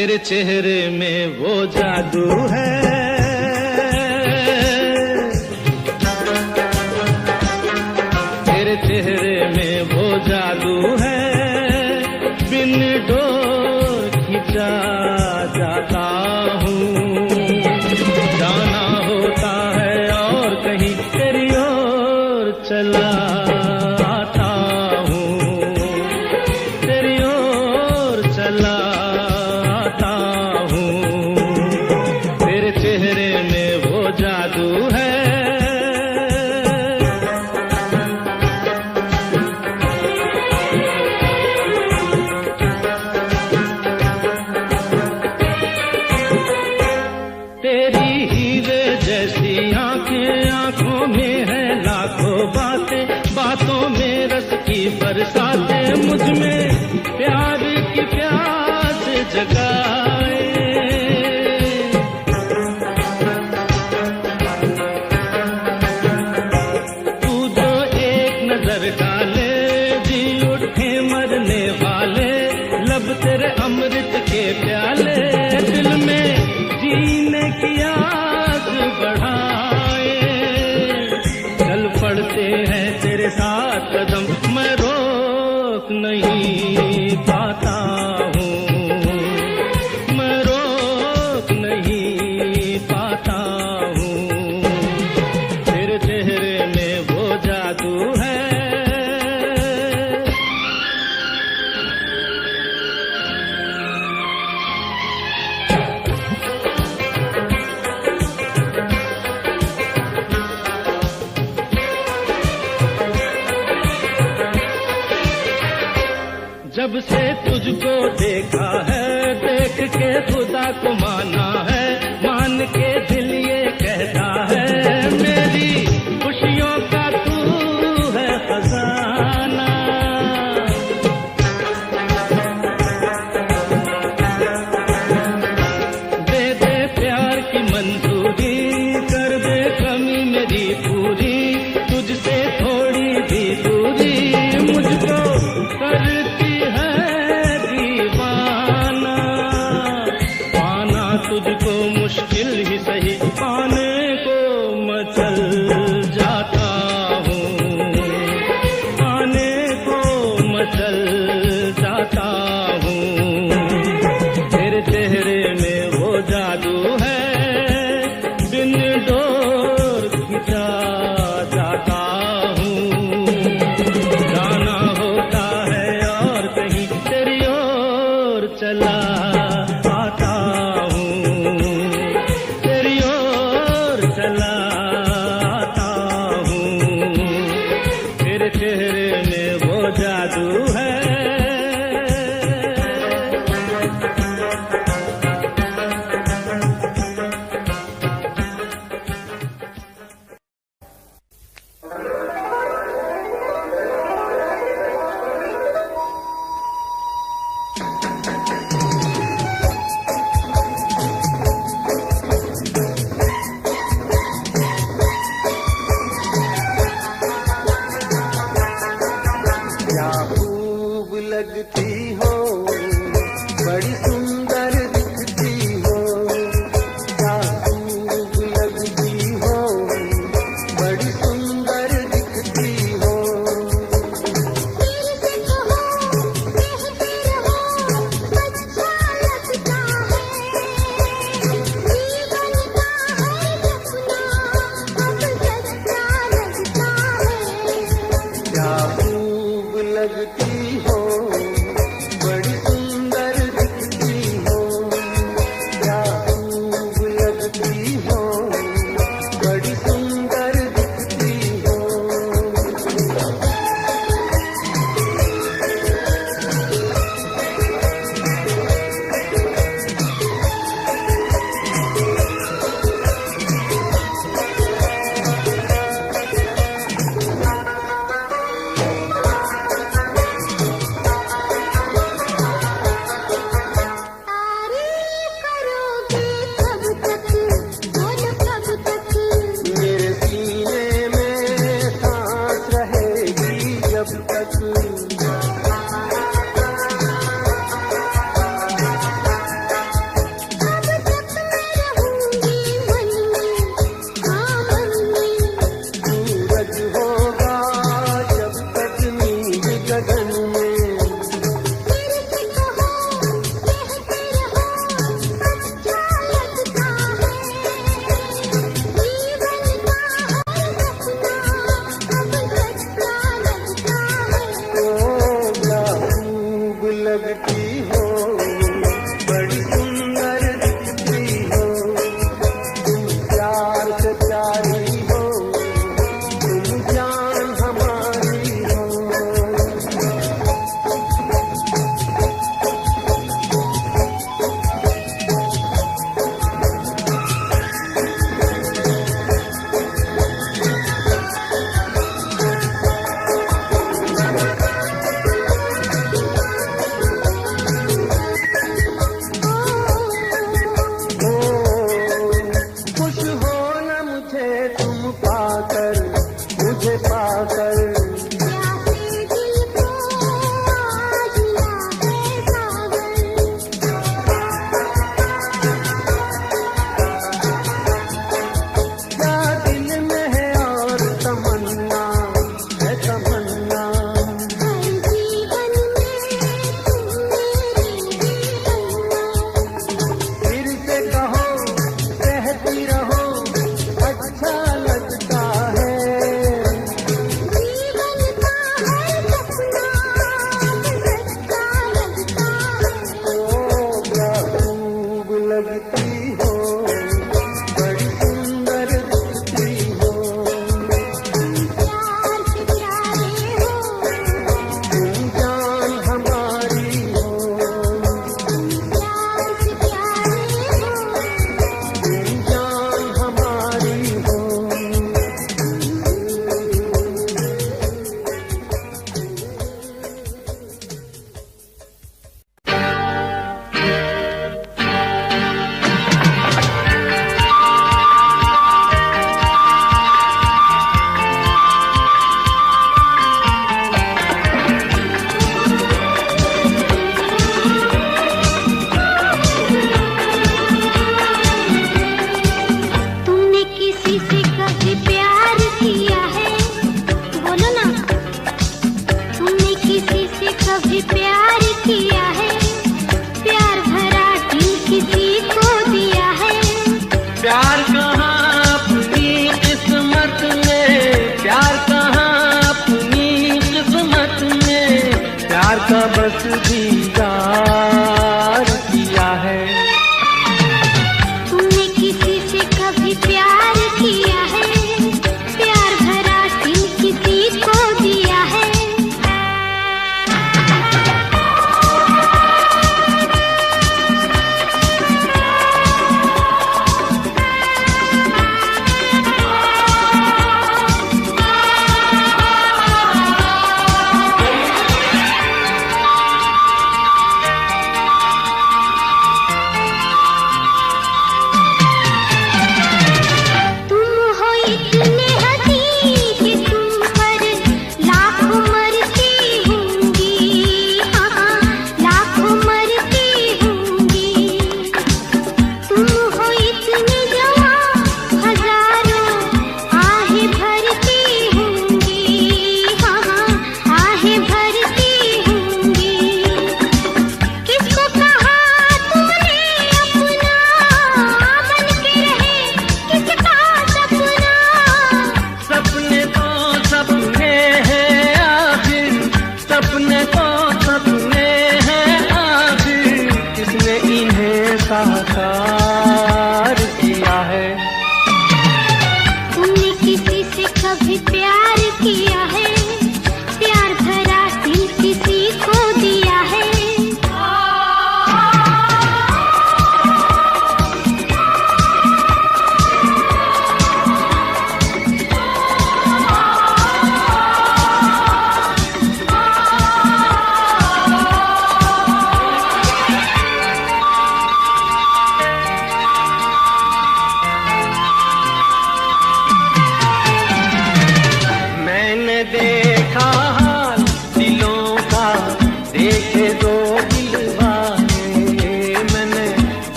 तेरे चेहरे में वो जादू है, तेरे चेहरे में वो जादू है, बिन डोर खिंचा जाता हूँ। जाना होता है और कहीं तेरी ओर चला आता हूँ, तेरी ओर चला आता हूँ। तेरे चेहरे में वो जादू है। तेरी हीरे जैसी आंखें, आंखों में है लाखों बातें, बातों में रस की बरसातें, मुझ में प्यार की प्यास जगाए। तू जो एक नजर डाले जी उठे मरने वाले, लब तेरे अमृत के प्याले, दिल में जीने की आस बढ़ाए। चल पड़ते हैं तेरे साथ कदम, मैं रोक नहीं पाता हूँ, मैं रोक नहीं पाता हूँ। तेरे चेहरे में वो जादू है। जब से तुझको देखा है, देख के खुदा को माना है, मान के दिल ये कहता है, मेरी खुशियों का तू है खजाना। दे दे प्यार की मंजूरी, कर दे कमी मेरी पूरी, तुझसे थोड़ी भी दूरी मुझको करती तुझको मुश्किल ही सही, पाने को मैं चल जाता हूँ, पाने को मैं चल जाता हूँ। तेरे चेहरे में वो जादू है, बिन डोर खिंचा जाता हूँ। जाना होता है और कहीं तेरी ओर चला आता हूँ, तेरी ओर चला आता हूँ। तेरे चेहरे में वो जादू है। हो, बड़ी सुंदर दिखती हो, तुम प्यार से प्यारी हो, तुम जान हमारी हो।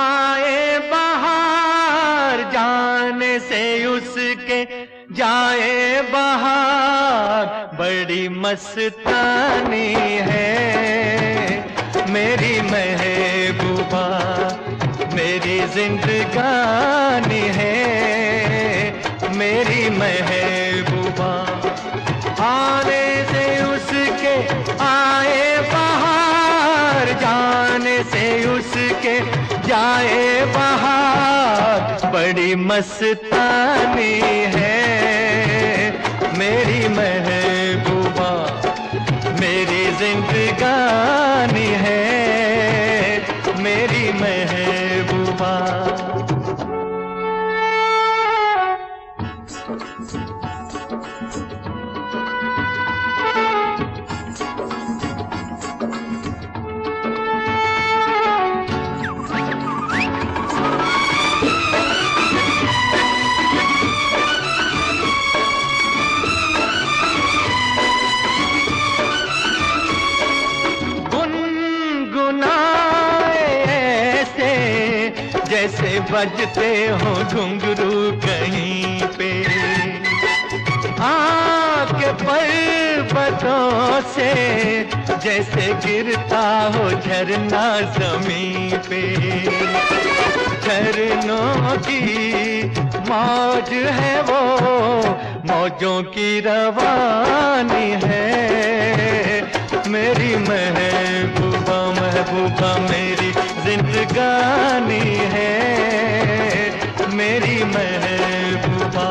आए बहार जाने से उसके जाए बहार, बड़ी मस्तानी है मेरी महबूबा, मेरी जिंदगानी है मेरी महबूबा। आने से उसके आए बहार, जाने से उसके जाए बहार, बड़ी मस्तानी है मेरी महबूबा, मेरी जिंदगानी है मेरी महबूबा। जैसे बजते हो घुंघरू कहीं पे, आके पर्वतों से जैसे गिरता हो झरना जमीन पे। झरनों की मौज है वो, मौजों की रवानी है मेरी महबूबा, महबूबा मेरी जिंदगानी है मेरी महबूबा।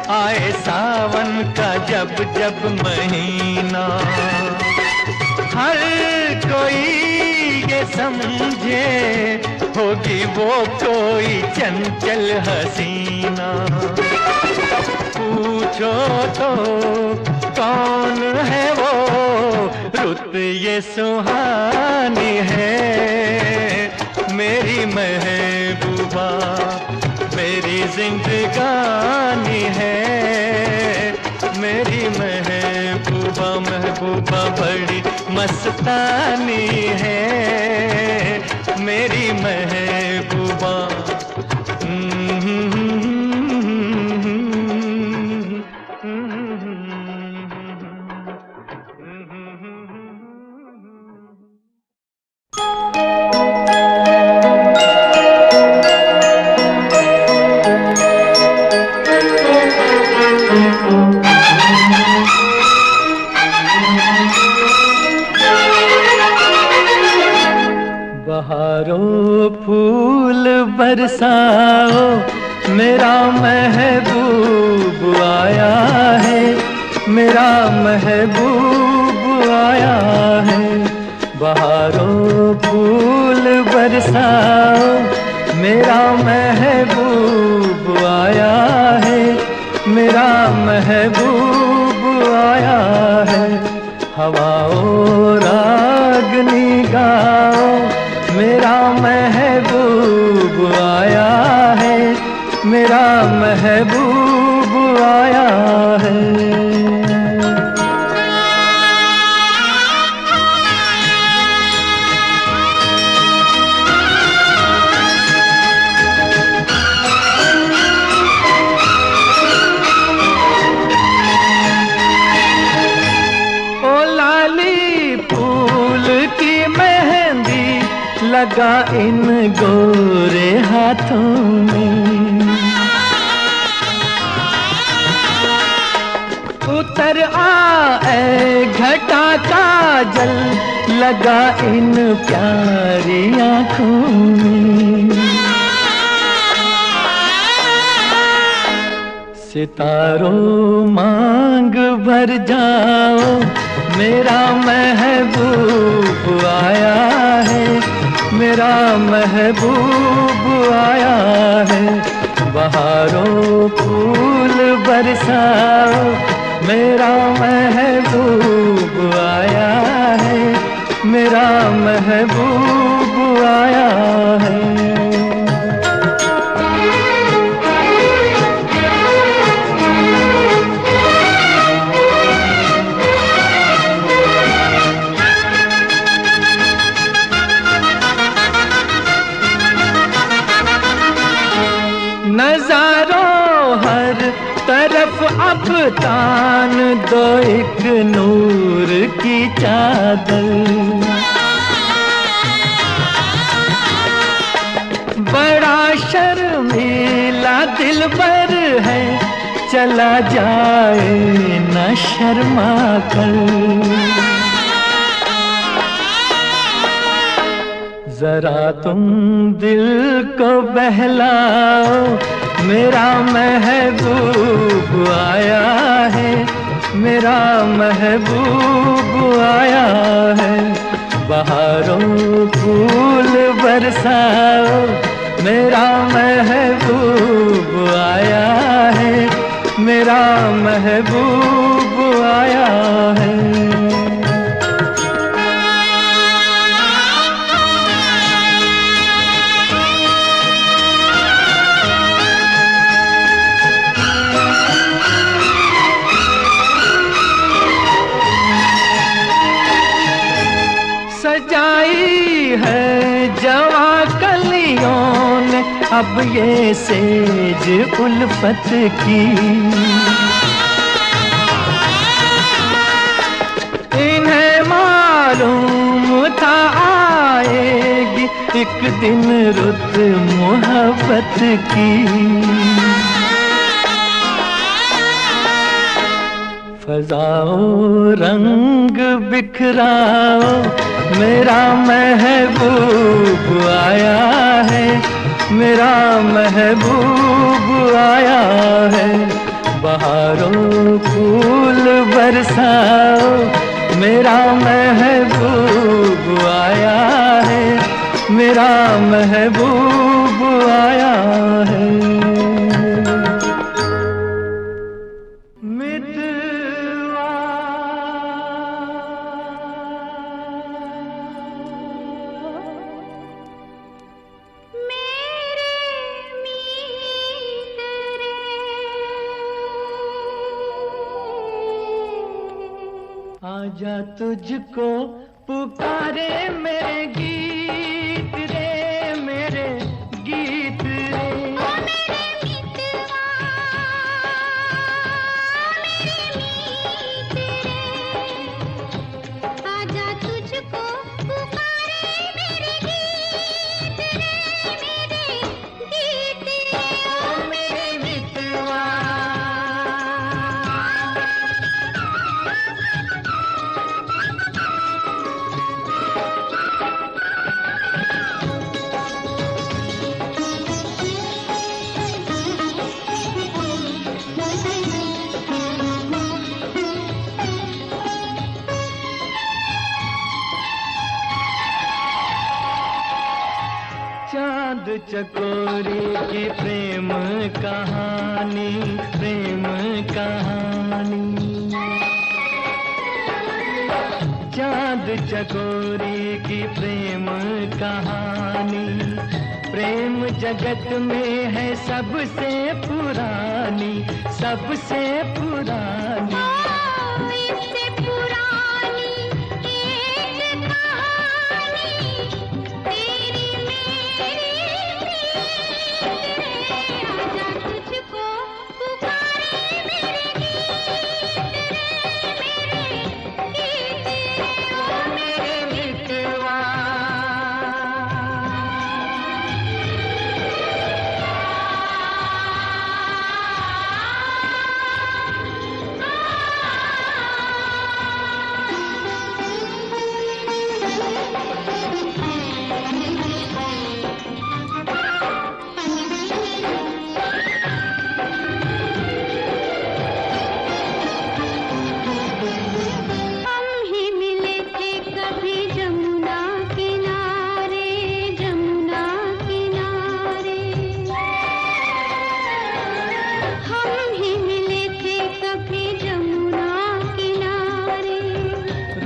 आए सावन का जब जब महीना, हर कोई ये समझे होगी वो कोई चंचल हसीना। पूछो तो कौन है वो, रुत ये सुहानी है मेरी महबूबा, मेरी जिंदगानी है मेरी महबूबा, महबूबा बड़ी मस्तानी है मेरी महबूबा। बहारों फूल बरसाओ, मेरा महबूब आया है, मेरा महबूब आया है। बहारों फूल बरसाओ, मेरा महबूब आया है, मेरा महबूब आया है। हवाओं रागनी गाओ, मेरा महबूब आया है, मेरा महबूब आया है। ओ लाली फूल की मेहंदी लगा इन गोरे हाथों में, उतर आए घटा का जल लगा इन प्यारी आँखों में। सितारों मांग भर जाओ, मेरा महबूब आया है, मेरा महबूब आया है। बहारों फूल बरसाओ, मेरा महबूब आया है, मेरा महबूब आया है। नजारों हर तरफ अब तान दो एक नूर की चादर। बड़ा शर्मीला दिलबर है, चला जाए न शर्मा कर। जरा तुम दिल को बहलाओ, मेरा महबूब आया है, मेरा महबूब आया है। बहारों फूल बरसाओ, मेरा महबूब आया है, मेरा महबूब आया है। सजाई है जवा कलियों ने अब ये सेज उल्फत की। इन्हें मालूम था आएगी एक दिन रुत मोहब्बत की। फजाओ रंग बिखराओ, मेरा महबूब आया है, मेरा महबूब आया है। बहारों फूल बरसाओ, मेरा महबूब आया है, मेरा महबूब आया है। आजा तुझको पुकारे मेरे गीत रे, मेरे गीत रे। ओ मेरे मितवा, मेरे मीत रे। आजा तुझको पुकारे मेरे गीत रे, मेरे गीत रे। ओ मेरे मितवा। चांद चकोरी की प्रेम कहानी, प्रेम कहानी। चांद चकोरी की प्रेम कहानी। प्रेम जगत में है सबसे पुरानी, सबसे पुरानी। इससे पुरानी एक कहानी तेरी मेरी। आजा तुझको पुकारे मेरे गीत रे, मेरे गीत रे। ओ मेरे मितवा।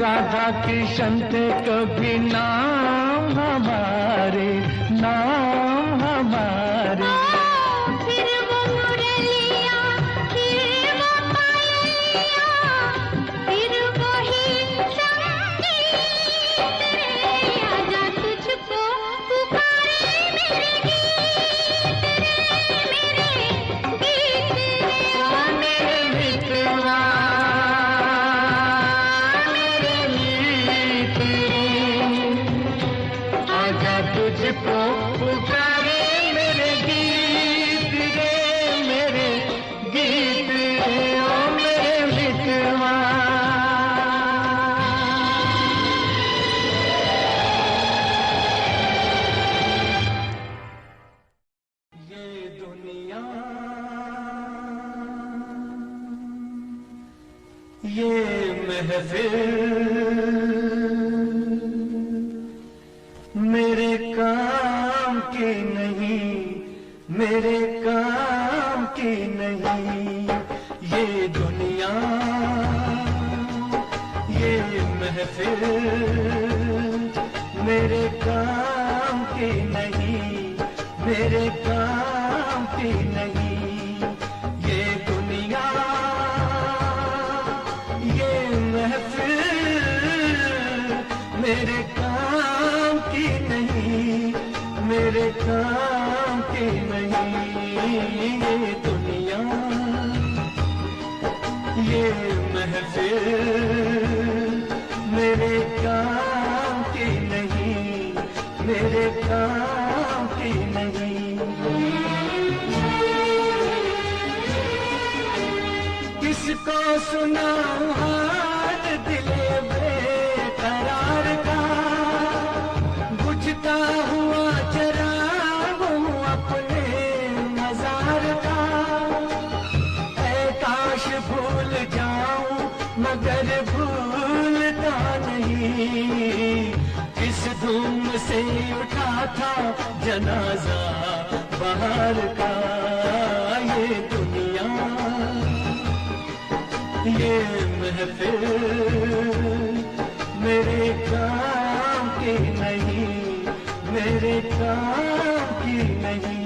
राधा किशन थे कभी नाम हमारे, नाम हमारे। फिर वो मुरलिया, फिर वो पायलिया, फिर वही संगीत रे। आजा तुझको पुकारे मेरे गीत रे, मेरे गीत रे। ओ मेरे मित्रवा, मेरे मीत रे, आजा तुझको पुकारे मेरे गीत रे, मेरे गीत रे, ओ मेरे मित्रवा। ये दुनिया, ये महफिल मेरे काम की नहीं, मेरे काम की नहीं। ये दुनिया, ये महफिल मेरे काम की नहीं, मेरे काम की नहीं। ये दुनिया, ये महफिल मेरे काम की नहीं, मेरे काम की नहीं। ये दुनिया, ये महफिल मेरे काम की नहीं, मेरे काम की नहीं। किसको सुनाऊं हाल दिले बेकरार का, बुझता हुआ चराग हूँ अपने मजार का। ऐ काश भूल जाऊं मगर भूलता नहीं, किस धूम से उठा था जनाजा बाहर का। ये दुनिया, ये महफिल मेरे काम की नहीं, मेरे काम की नहीं।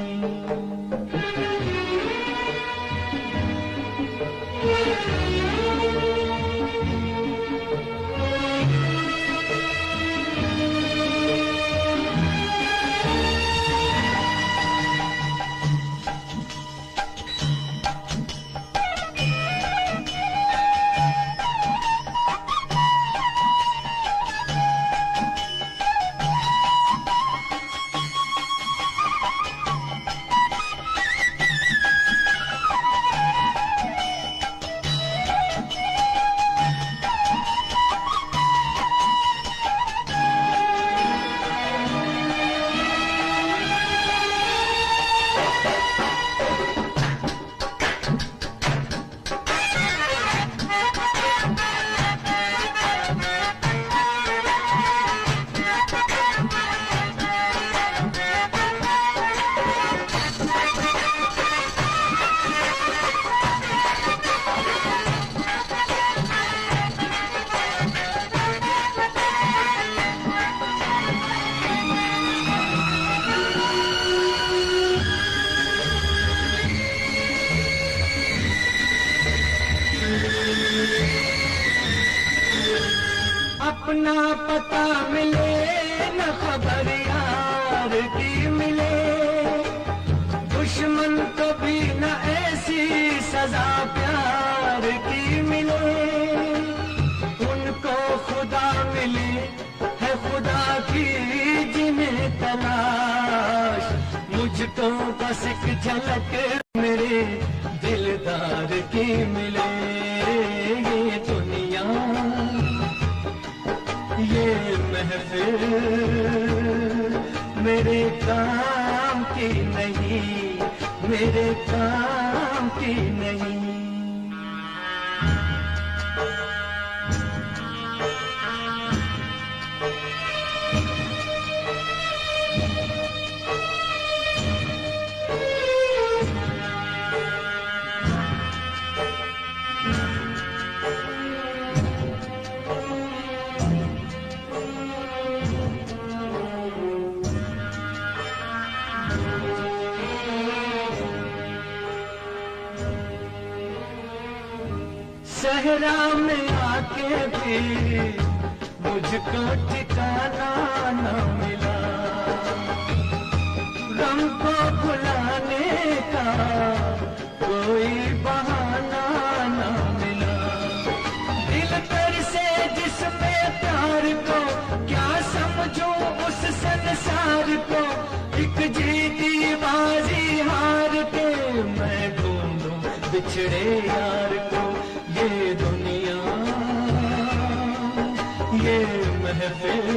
अपना पता मिले न खबर यार की मिले, दुश्मन को भी न ऐसी सजा प्यार की मिले। उनको खुदा मिले है खुदा की जिन्हें तलाश, मुझको बस एक झलक मेरे दिलदार की मिले। ये दुनिया, ये महफिल मेरे काम की नहीं, मेरे काम की नहीं। सहरा में आके भी मुझको ठिकाना न मिला, गम को भुलाने का कोई बहाना न मिला। दिल कर से जिसमें प्यार को क्या समझूं उस संसार को, एक जीती बाजी हार के मैं ढूंढूं बिछड़े यार को। ये दुनिया ये महफिल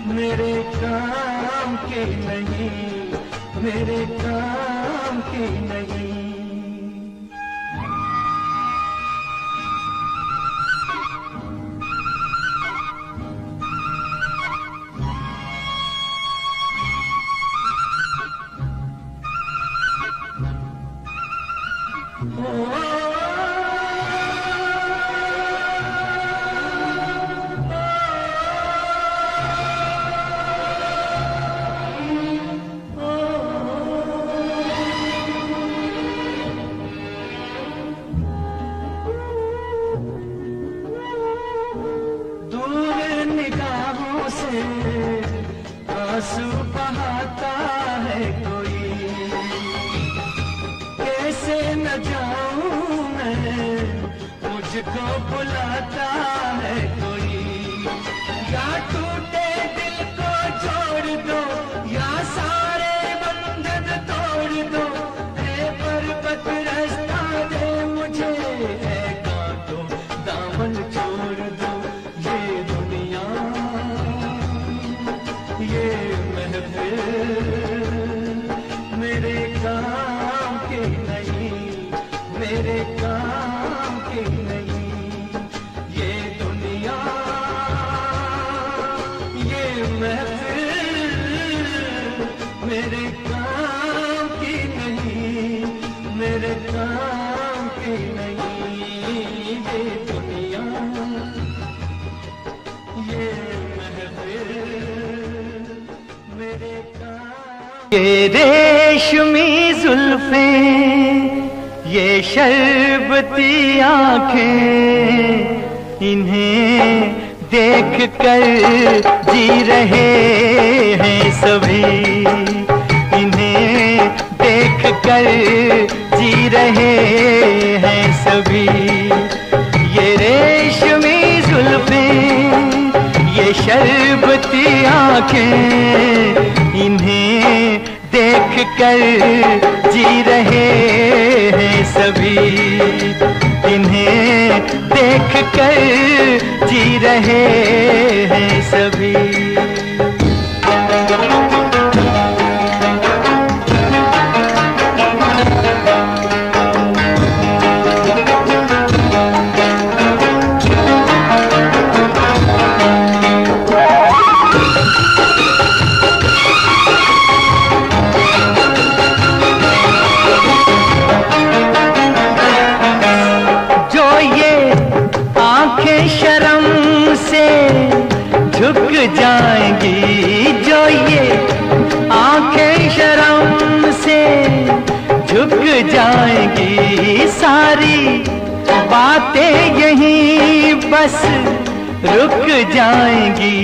मेरे काम की नहीं, मेरे काम की नहीं। आंसू बहाता है कोई, कैसे न जाऊं मैं, मुझको बुलाता है कोई। या टूटे दिल को जोड़ दो, या सारे बंधन तोड़ दो, ऐ पर्वत रास्ता दे मुझे, ऐ कांटों दामन छोड़ दो। ये दुनिया ये महफिल मेरे काम की नहीं, मेरे काम की नहीं। ये दुनिया ये महफिल मेरे काम की नहीं, मेरे काम की नहीं। ये दुनिया ये महफिल ये रेशमी जुल्फें, ये शरबती आंखें, इन्हें देख कर जी रहे हैं सभी, इन्हें देख कर जी रहे हैं सभी। ये रेशमी जुल्फें, ये शरबती आंखें, इन्हें देख कर जी रहे हैं सभी, इन्हें देख कर जी रहे हैं सभी। झुक जाएंगी जो ये आंखें शर्म से झुक जाएंगी, सारी बातें यहीं बस रुक जाएंगी।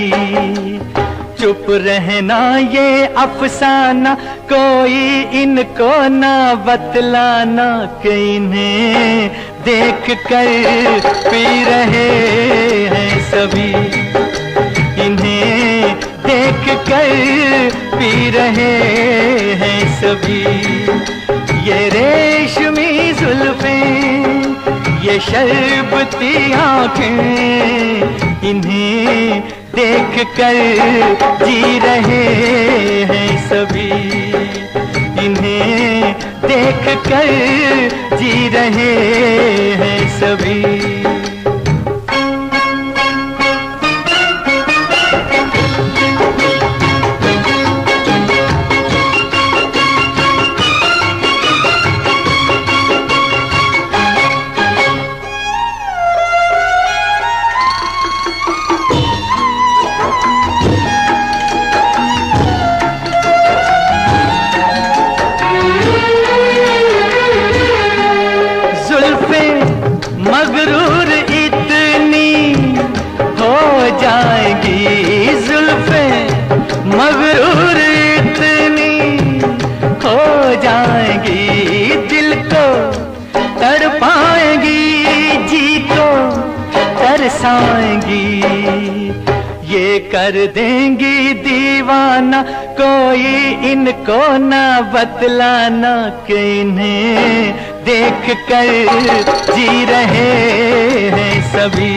चुप रहना ये अफसाना, कोई इनको ना बतलाना, कि इन्हें देख कर पी रहे हैं सभी, इन्हें देख कर पी रहे हैं सभी। ये रेशमी जुल्फें, ये शरबती आंखें, इन्हें देख कर जी रहे हैं सभी, इन्हें देख कर जी रहे हैं सभी। बरसाएंगी, ये कर देंगी दीवाना, कोई इनको ना बतलाना कि इन्हें देख कर जी रहे हैं सभी,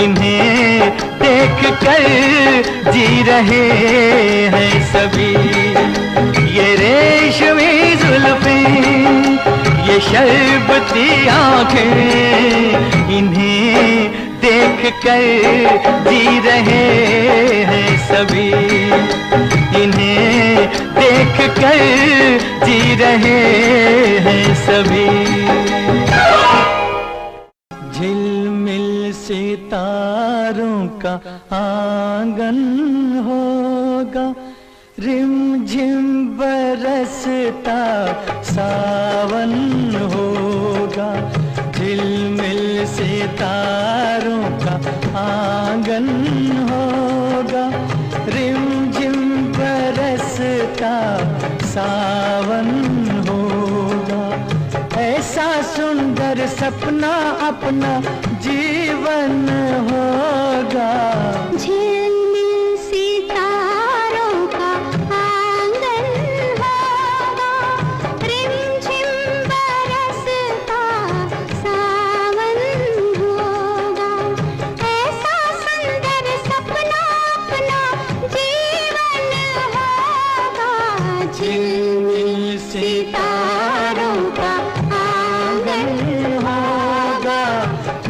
इन्हें देख कर जी रहे हैं सभी। ये रेशमी जुल्फें, ये शरबती आंखें, इन्हें देख कर जी रहे हैं सभी, इन्हें देख कर जी रहे हैं सभी। झिलमिल सितारों का आंगन होगा, रिमझिम बरसता सावन होगा, झिलमिल सितारों का आंगन होगा, रिमझिम बरसता सावन होगा। ऐसा सुंदर सपना अपना जीवन होगा। झिलमिल सितारों का आंगन होगा, रिमझिम बरसता सावन होगा। ऐसा सुंदर सपना अपना जीवन होगा। झिलमिल सितारों का आंगन होगा,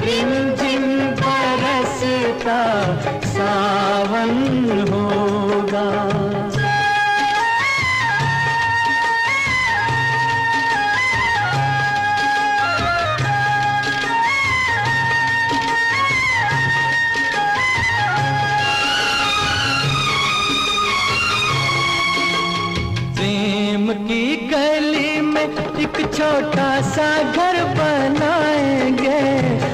रिमझिम बरसता सावन होगा। प्रेम की गली में एक छोटा सा घर बनाएंगे,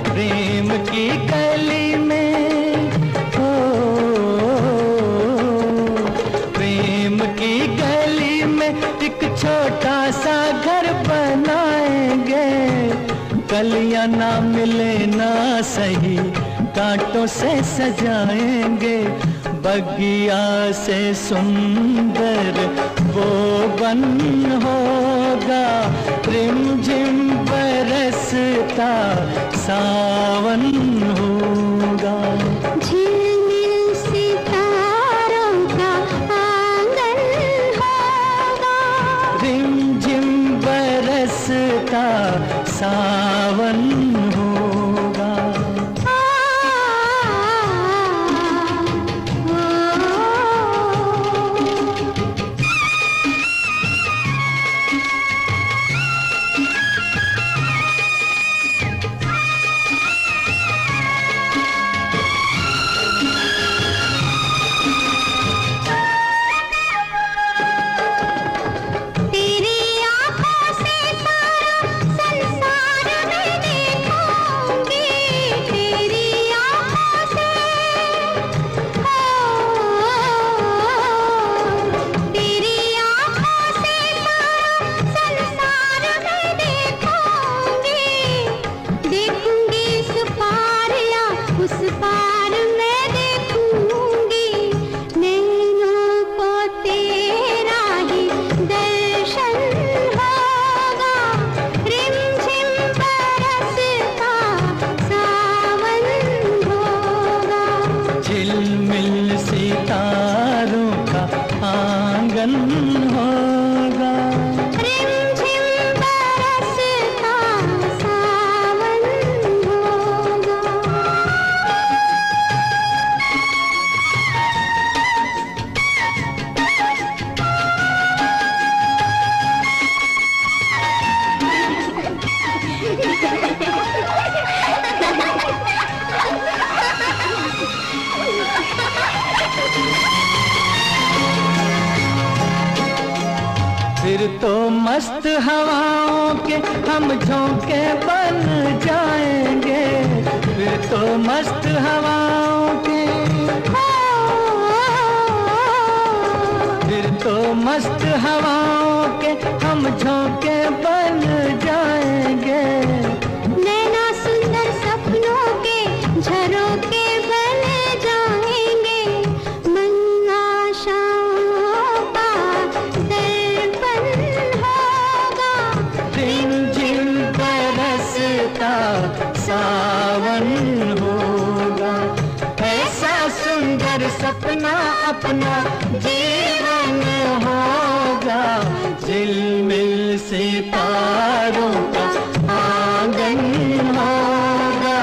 प्रेम की गली में, हो प्रेम की गली में एक छोटा सा घर बनाएंगे। कलियां ना मिले ना सही, कांटों से सजाएंगे, बगिया से सुंदर वो बन होगा, रिमझिम बरसता सावन होगा। झिलमिल सितारों का आंगन होगा, रिमझिम बरसता सावन होगा। तेरी आँखों से सारा संसार मैं देखूंगी, तेरी आँखों से, हो तेरी आँखों से सारा संसार मैं देखूंगी, देखूंगी इस पार या उस पार मैं देखूंगी, नैनों को तेरा ही दर्शन होगा, रिमझिम बरसता सावन होगा। झिलमिल सितारों का आंगन होगा, रिमझिम बरसता सावन होगा। फिर तो मस्त हवाओं के हम झोंके बन जाएंगे, फिर तो मस्त हवाओं के, फिर तो मस्त हवाओं के हम झोंके बन जाएंगे। नैना सुंदर सपनों के अपना अपना जीवन होगा, झिलमिल सितारों का आंगन होगा,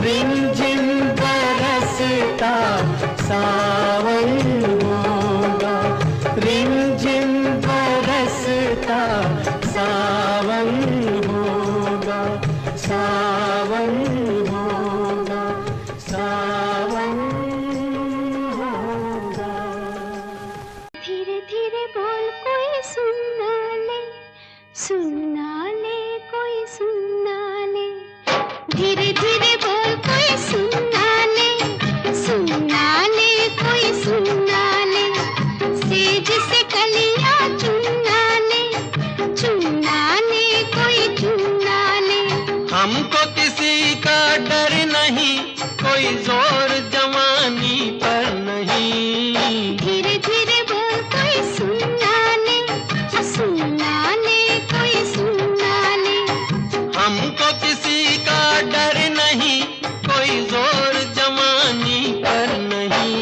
रिमझिम बरसता सावन होगा, रिमझिम बरसता सावन होगा, सावन होगा, सावन होगा। धीरे धीरे बोल कोई सुनना ले, सुनना ले कोई सुनना ले, धीरे धीरे बोल कोई सुनना ले, सुनना ले कोई सुनना ले, सेज से कलियां चुनना ले, चुनना ले कोई चुनना ले। हमको किसी का डर नहीं, कोई जोर जवानी पर नहीं, धीरे धीरे बोल कोई सुनना ले, सुनना ले कोई सुनना ले। हमको किसी का डर नहीं, कोई जोर जवानी पर नहीं,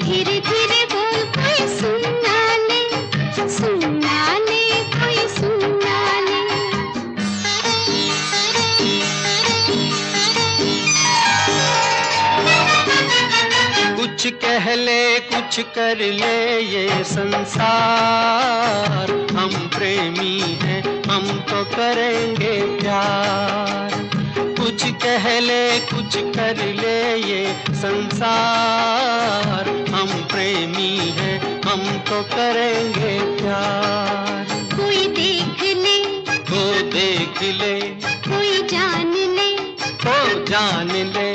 धीरे धीरे बोल कोई सुनना ले, सुनना ले कोई सुनना ले। कुछ कह ले कुछ कर ले ये संसार, हम प्रेमी हैं हम तो करेंगे प्यार। कुछ कह ले कुछ कर ले ये संसार, हम प्रेमी हैं हम तो करेंगे प्यार। कोई देख ले, वो देख ले, कोई जान ले, वो जान ले,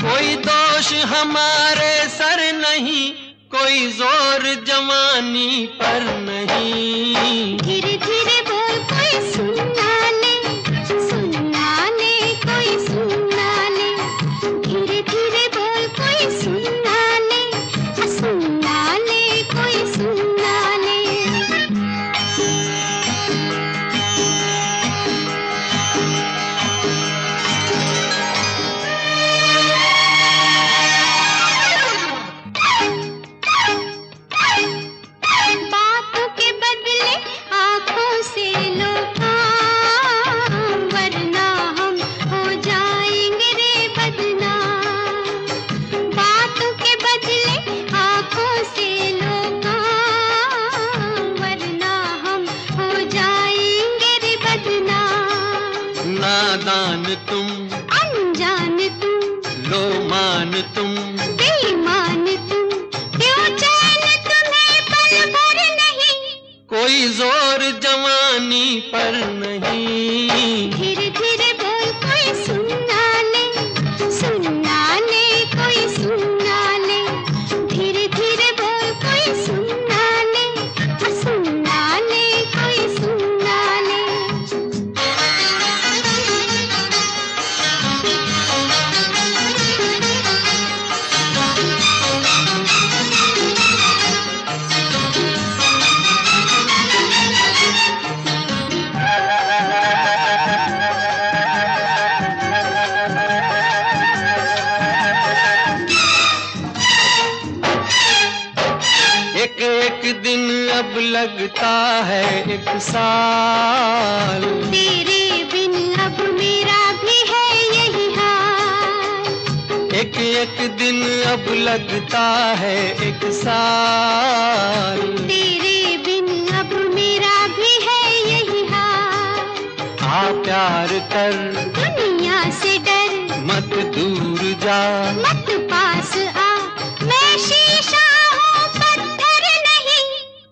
कोई दोष हमारे सर नहीं, कोई जोर जवानी पर नहीं, धीरे धीरे बोल कोई सुनना ले, सुनना ले कोई सुनना ले, धीरे धीरे बोल कोई सुनना ले, सुनना ले कोई सुनना ले। बातों के बदले आँखों से लो काम, वरना हम हो जाएंगे रे बदनाम। बातों के बदले आँखों से लो काम, वरना हम हो जाएंगे रे बदनाम। नादान तुम, अनजान तुम, लो मान तुम, बेईमान तुम, क्यों चैन तुम्हें पल भर नहीं, कोई जोर जवानी पर नहीं, धीरे धीरे बोल कोई सुनना ले, सुनना ले कोई सुनना ले, धीरे धीरे बोल कोई सुनना ले, सुनना ले कोई सुनना ले। एक एक दिन अब लगता है एक साल, तेरे बिन अब मेरा भी है यही हाल, एक एक दिन अब लगता है एक साल, तेरे बिन अब मेरा भी है यही हाल। आ प्यार कर दुनिया से डर, मत दूर जा, मत पास आ, मैं शीशा हूँ पत्थर नहीं,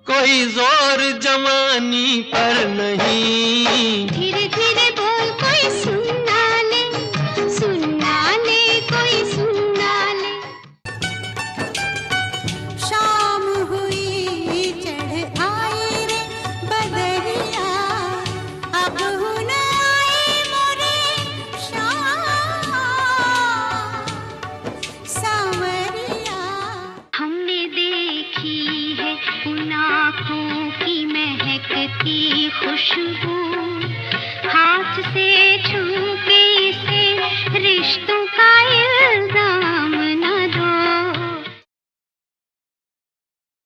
कोई जोर जवानी पर नहीं, धीरे धीरे बोल कोई सुनना ले, सुनना ले कोई सुनना ले। शाम हुई चढ़ आई रे बदरिया, अब हुन आई मोरे शाम सावरिया। हमने देखी है उन आँखों की महकती खुशबू, हाथ से